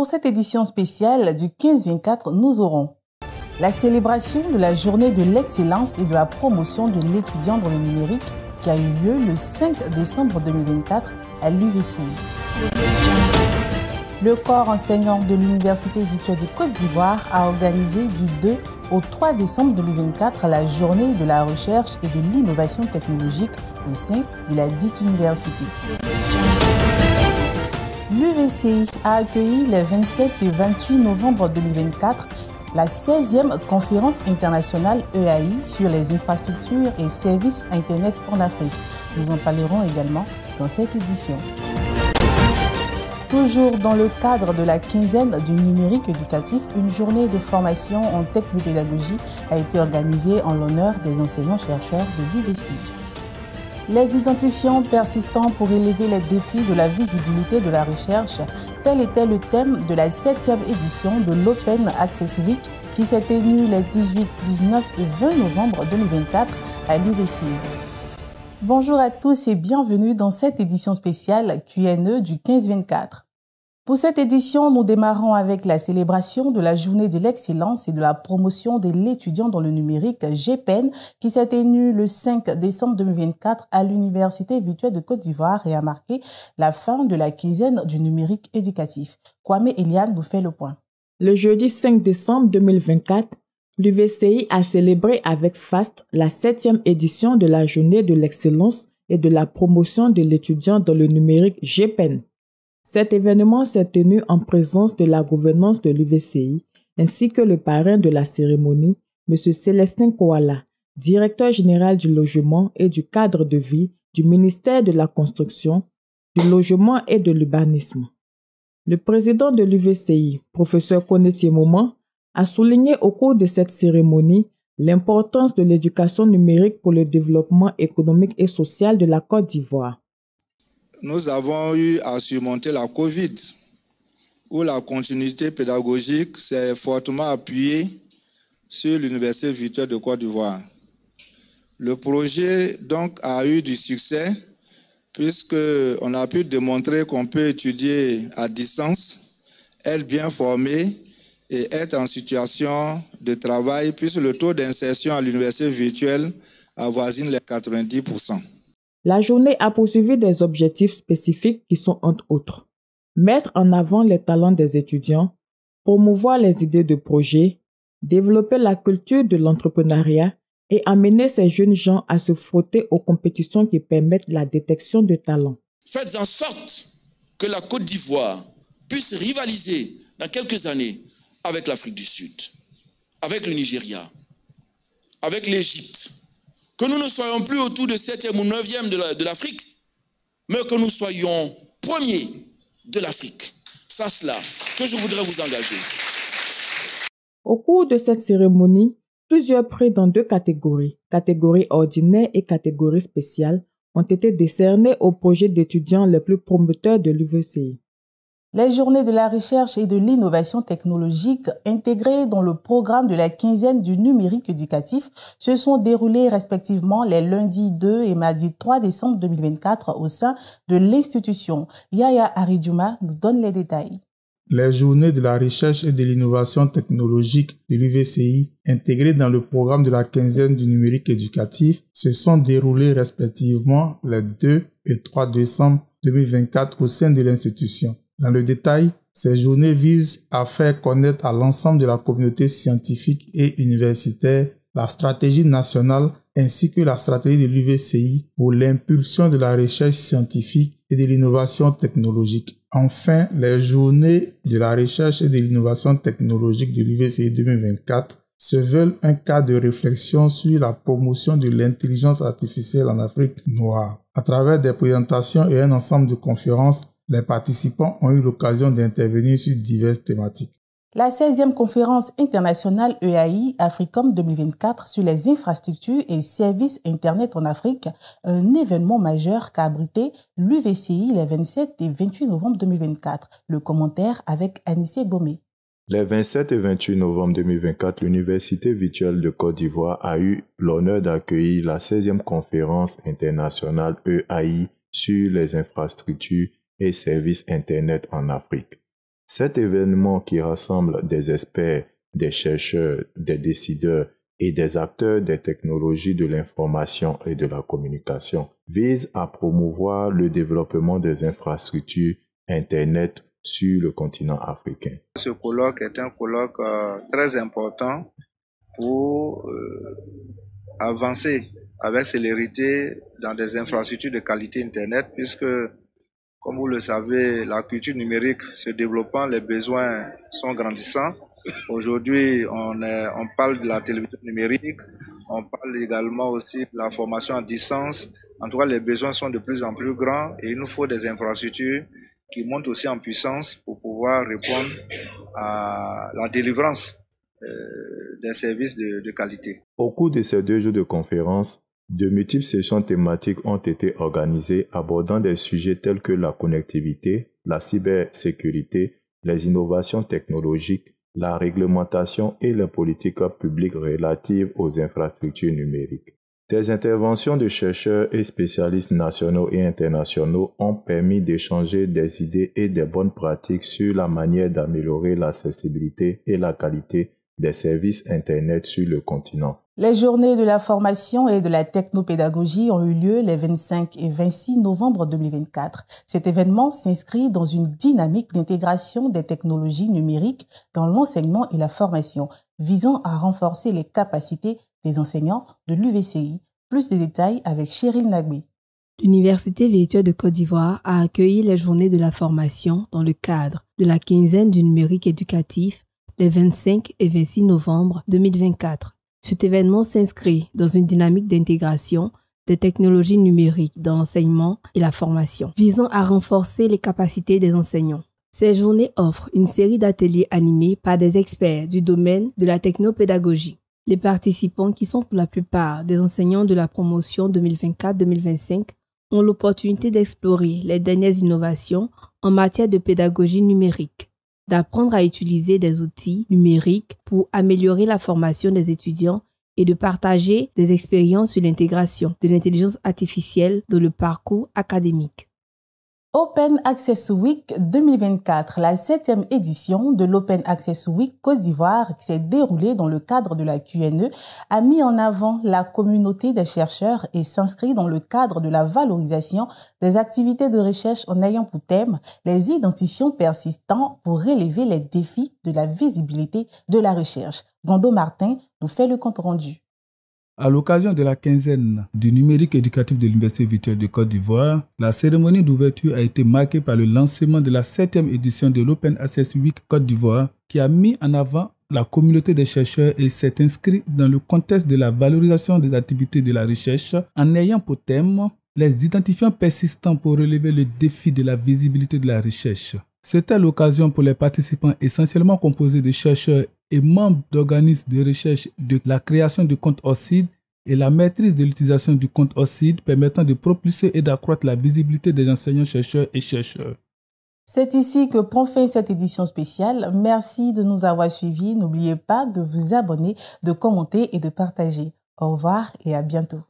cette édition spéciale du 15-24, nous aurons la célébration de la journée de l'excellence et de la promotion de l'étudiant dans le numérique qui a eu lieu le 5 décembre 2024 à l'UVCI. Le corps enseignant de l'Université virtuelle de Côte d'Ivoire a organisé du 2 au 3 décembre 2024 la journée de la recherche et de l'innovation technologique au sein de la dite université. L'UVCI a accueilli les 27 et 28 novembre 2024 la 16e conférence internationale EAI sur les infrastructures et services Internet en Afrique. Nous en parlerons également dans cette édition. Toujours dans le cadre de la quinzaine du numérique éducatif, une journée de formation en technopédagogie a été organisée en l'honneur des enseignants-chercheurs de l'UVCI. Les identifiants persistants pour élever les défis de la visibilité de la recherche, tel était le thème de la 7e édition de l'Open Access Week qui s'est tenue les 18, 19 et 20 novembre 2024 à l'UVCI. Bonjour à tous et bienvenue dans cette édition spéciale Q&A du 15-24. Pour cette édition, nous démarrons avec la célébration de la journée de l'excellence et de la promotion de l'étudiant dans le numérique GPEN qui s'est tenue le 5 décembre 2024 à l'Université virtuelle de Côte d'Ivoire et a marqué la fin de la quinzaine du numérique éducatif. Kwame Eliane nous fait le point. Le jeudi 5 décembre 2024, l'UVCI a célébré avec faste la 7e édition de la journée de l'excellence et de la promotion de l'étudiant dans le numérique GPEN. Cet événement s'est tenu en présence de la gouvernance de l'UVCI ainsi que le parrain de la cérémonie, M. Célestin Koala, directeur général du logement et du cadre de vie du ministère de la Construction, du Logement et de l'Urbanisme. Le président de l'UVCI, professeur Koneti Moman, a souligné au cours de cette cérémonie l'importance de l'éducation numérique pour le développement économique et social de la Côte d'Ivoire. Nous avons eu à surmonter la Covid, où la continuité pédagogique s'est fortement appuyée sur l'Université virtuelle de Côte d'Ivoire. Le projet donc a eu du succès puisqu'on a pu démontrer qu'on peut étudier à distance, être bien formé et être en situation de travail puisque le taux d'insertion à l'université virtuelle avoisine les 90%. La journée a poursuivi des objectifs spécifiques qui sont entre autres mettre en avant les talents des étudiants, promouvoir les idées de projet, développer la culture de l'entrepreneuriat et amener ces jeunes gens à se frotter aux compétitions qui permettent la détection de talents. Faites en sorte que la Côte d'Ivoire puisse rivaliser dans quelques années avec l'Afrique du Sud, avec le Nigeria, avec l'Égypte. Que nous ne soyons plus autour de 7e ou 9e de l'Afrique, mais que nous soyons premiers de l'Afrique. C'est cela que je voudrais vous engager. Au cours de cette cérémonie, plusieurs prix dans 2 catégories, catégorie ordinaire et catégorie spéciale, ont été décernés aux projets d'étudiants les plus promoteurs de l'UVCI. Les journées de la recherche et de l'innovation technologique intégrées dans le programme de la quinzaine du numérique éducatif se sont déroulées respectivement les lundis 2 et mardi 3 décembre 2024 au sein de l'institution. Yaya Aridjouma nous donne les détails. Les journées de la recherche et de l'innovation technologique de l'UVCI intégrées dans le programme de la quinzaine du numérique éducatif se sont déroulées respectivement les 2 et 3 décembre 2024 au sein de l'institution. Dans le détail, ces journées visent à faire connaître à l'ensemble de la communauté scientifique et universitaire la stratégie nationale ainsi que la stratégie de l'UVCI pour l'impulsion de la recherche scientifique et de l'innovation technologique. Enfin, les journées de la recherche et de l'innovation technologique de l'UVCI 2024 se veulent un cadre de réflexion sur la promotion de l'intelligence artificielle en Afrique noire. À travers des présentations et un ensemble de conférences, les participants ont eu l'occasion d'intervenir sur diverses thématiques. La 16e conférence internationale EAI Africom 2024 sur les infrastructures et services Internet en Afrique, un événement majeur qu'a abrité l'UVCI les 27 et 28 novembre 2024. Le commentaire avec Anissé Bomé. Les 27 et 28 novembre 2024, l'Université virtuelle de Côte d'Ivoire a eu l'honneur d'accueillir la 16e conférence internationale EAI sur les infrastructures et services Internet en Afrique. Cet événement qui rassemble des experts, des chercheurs, des décideurs et des acteurs des technologies de l'information et de la communication vise à promouvoir le développement des infrastructures Internet sur le continent africain. Ce colloque est un colloque très important pour avancer avec célérité dans des infrastructures de qualité Internet, puisque, comme vous le savez, la culture numérique se développant, les besoins sont grandissants. Aujourd'hui, on parle de la télévision numérique, on parle également aussi de la formation à distance. En tout cas, les besoins sont de plus en plus grands et il nous faut des infrastructures qui montent aussi en puissance pour pouvoir répondre à la délivrance des services de qualité. Au cours de ces 2 jours de conférence, de multiples sessions thématiques ont été organisées abordant des sujets tels que la connectivité, la cybersécurité, les innovations technologiques, la réglementation et les politiques publiques relatives aux infrastructures numériques. Des interventions de chercheurs et spécialistes nationaux et internationaux ont permis d'échanger des idées et des bonnes pratiques sur la manière d'améliorer l'accessibilité et la qualité des services Internet sur le continent. Les journées de la formation et de la technopédagogie ont eu lieu les 25 et 26 novembre 2024. Cet événement s'inscrit dans une dynamique d'intégration des technologies numériques dans l'enseignement et la formation, visant à renforcer les capacités des enseignants de l'UVCI. Plus de détails avec Cheryl Nagbe. L'Université virtuelle de Côte d'Ivoire a accueilli les journées de la formation dans le cadre de la quinzaine du numérique éducatif les 25 et 26 novembre 2024. Cet événement s'inscrit dans une dynamique d'intégration des technologies numériques dans l'enseignement et la formation, visant à renforcer les capacités des enseignants. Ces journées offrent une série d'ateliers animés par des experts du domaine de la technopédagogie. Les participants, qui sont pour la plupart des enseignants de la promotion 2024-2025, ont l'opportunité d'explorer les dernières innovations en matière de pédagogie numérique, d'apprendre à utiliser des outils numériques pour améliorer la formation des étudiants et de partager des expériences sur l'intégration de l'intelligence artificielle dans le parcours académique. Open Access Week 2024, la 7e édition de l'Open Access Week Côte d'Ivoire qui s'est déroulée dans le cadre de la QNE, a mis en avant la communauté des chercheurs et s'inscrit dans le cadre de la valorisation des activités de recherche en ayant pour thème les identifiants persistants pour relever les défis de la visibilité de la recherche. Gando Martin nous fait le compte rendu. À l'occasion de la quinzaine du numérique éducatif de l'Université virtuelle de Côte d'Ivoire, la cérémonie d'ouverture a été marquée par le lancement de la 7e édition de l'Open Access Week Côte d'Ivoire qui a mis en avant la communauté des chercheurs et s'est inscrit dans le contexte de la valorisation des activités de la recherche en ayant pour thème les identifiants persistants pour relever le défi de la visibilité de la recherche. C'était l'occasion pour les participants essentiellement composés de chercheurs et membres d'organismes de recherche de la création de comptes ORCID et la maîtrise de l'utilisation du compte ORCID permettant de propulser et d'accroître la visibilité des enseignants, chercheurs et chercheurs. C'est ici que prend fin cette édition spéciale. Merci de nous avoir suivis. N'oubliez pas de vous abonner, de commenter et de partager. Au revoir et à bientôt.